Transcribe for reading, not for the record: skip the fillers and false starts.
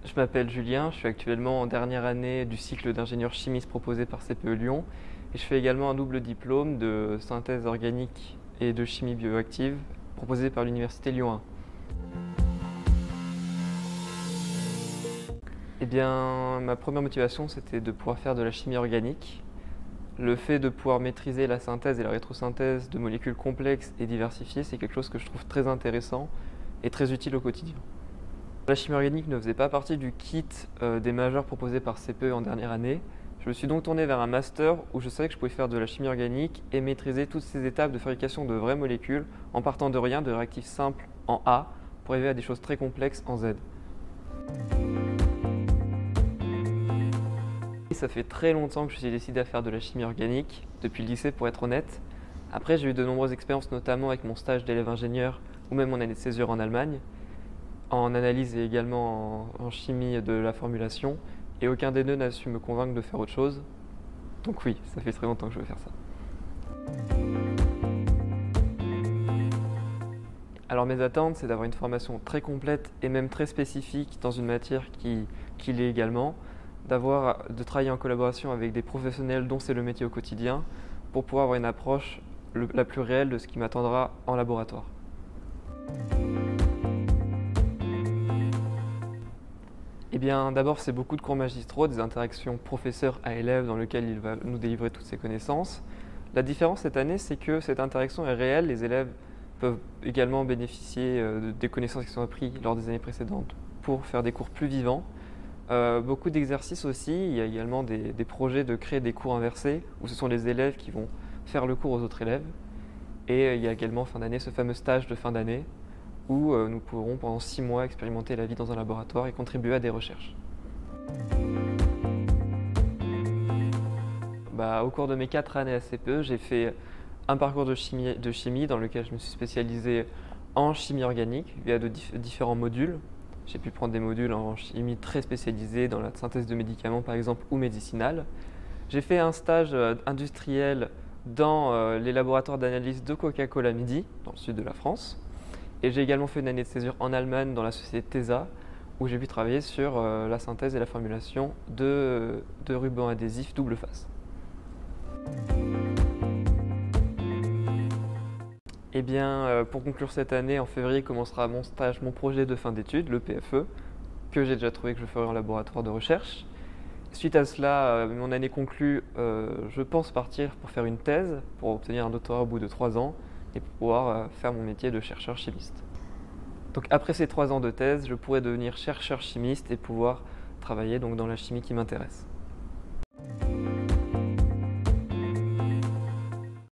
Je m'appelle Julien, je suis actuellement en dernière année du cycle d'ingénieur chimiste proposé par CPE Lyon et je fais également un double diplôme de synthèse organique et de chimie bioactive proposé par l'Université Lyon 1. Eh bien, ma première motivation, c'était de pouvoir faire de la chimie organique. Le fait de pouvoir maîtriser la synthèse et la rétrosynthèse de molécules complexes et diversifiées, c'est quelque chose que je trouve très intéressant et très utile au quotidien. La chimie organique ne faisait pas partie du kit des majeurs proposés par CPE en dernière année. Je me suis donc tourné vers un master où je savais que je pouvais faire de la chimie organique et maîtriser toutes ces étapes de fabrication de vraies molécules en partant de rien, de réactifs simples en A, pour arriver à des choses très complexes en Z. Et ça fait très longtemps que je suis décidé à faire de la chimie organique, depuis le lycée pour être honnête. Après, j'ai eu de nombreuses expériences, notamment avec mon stage d'élève ingénieur ou même mon année de césure en Allemagne, en analyse et également en chimie de la formulation, et aucun des deux n'a su me convaincre de faire autre chose. Donc oui, ça fait très longtemps que je veux faire ça. Alors mes attentes, c'est d'avoir une formation très complète et même très spécifique dans une matière qui l'est également, de travailler en collaboration avec des professionnels dont c'est le métier au quotidien, pour pouvoir avoir une approche la plus réelle de ce qui m'attendra en laboratoire. Eh bien, d'abord, c'est beaucoup de cours magistraux, des interactions professeur à élève dans lesquelles il va nous délivrer toutes ses connaissances. La différence cette année, c'est que cette interaction est réelle. Les élèves peuvent également bénéficier des connaissances qui sont apprises lors des années précédentes pour faire des cours plus vivants. Beaucoup d'exercices aussi. Il y a également des projets de créer des cours inversés où ce sont les élèves qui vont faire le cours aux autres élèves. Et il y a également fin d'année ce fameux stage de fin d'année où nous pourrons pendant 6 mois expérimenter la vie dans un laboratoire et contribuer à des recherches. Au cours de mes 4 années à CPE, j'ai fait un parcours de chimie dans lequel je me suis spécialisé en chimie organique via différents modules. J'ai pu prendre des modules en chimie très spécialisés dans la synthèse de médicaments par exemple ou médicinale. J'ai fait un stage industriel dans les laboratoires d'analyse de Coca-Cola Midi, dans le sud de la France. Et j'ai également fait une année de césure en Allemagne dans la société TESA, où j'ai pu travailler sur la synthèse et la formulation de rubans adhésifs double face. Eh bien, pour conclure cette année, en février commencera mon projet de fin d'études, le PFE, que j'ai déjà trouvé que je ferai en laboratoire de recherche. Suite à cela, mon année conclue, je pense partir pour faire une thèse, pour obtenir un doctorat au bout de 3 ans et pour pouvoir faire mon métier de chercheur chimiste. Donc après ces 3 ans de thèse, je pourrais devenir chercheur chimiste et pouvoir travailler donc dans la chimie qui m'intéresse.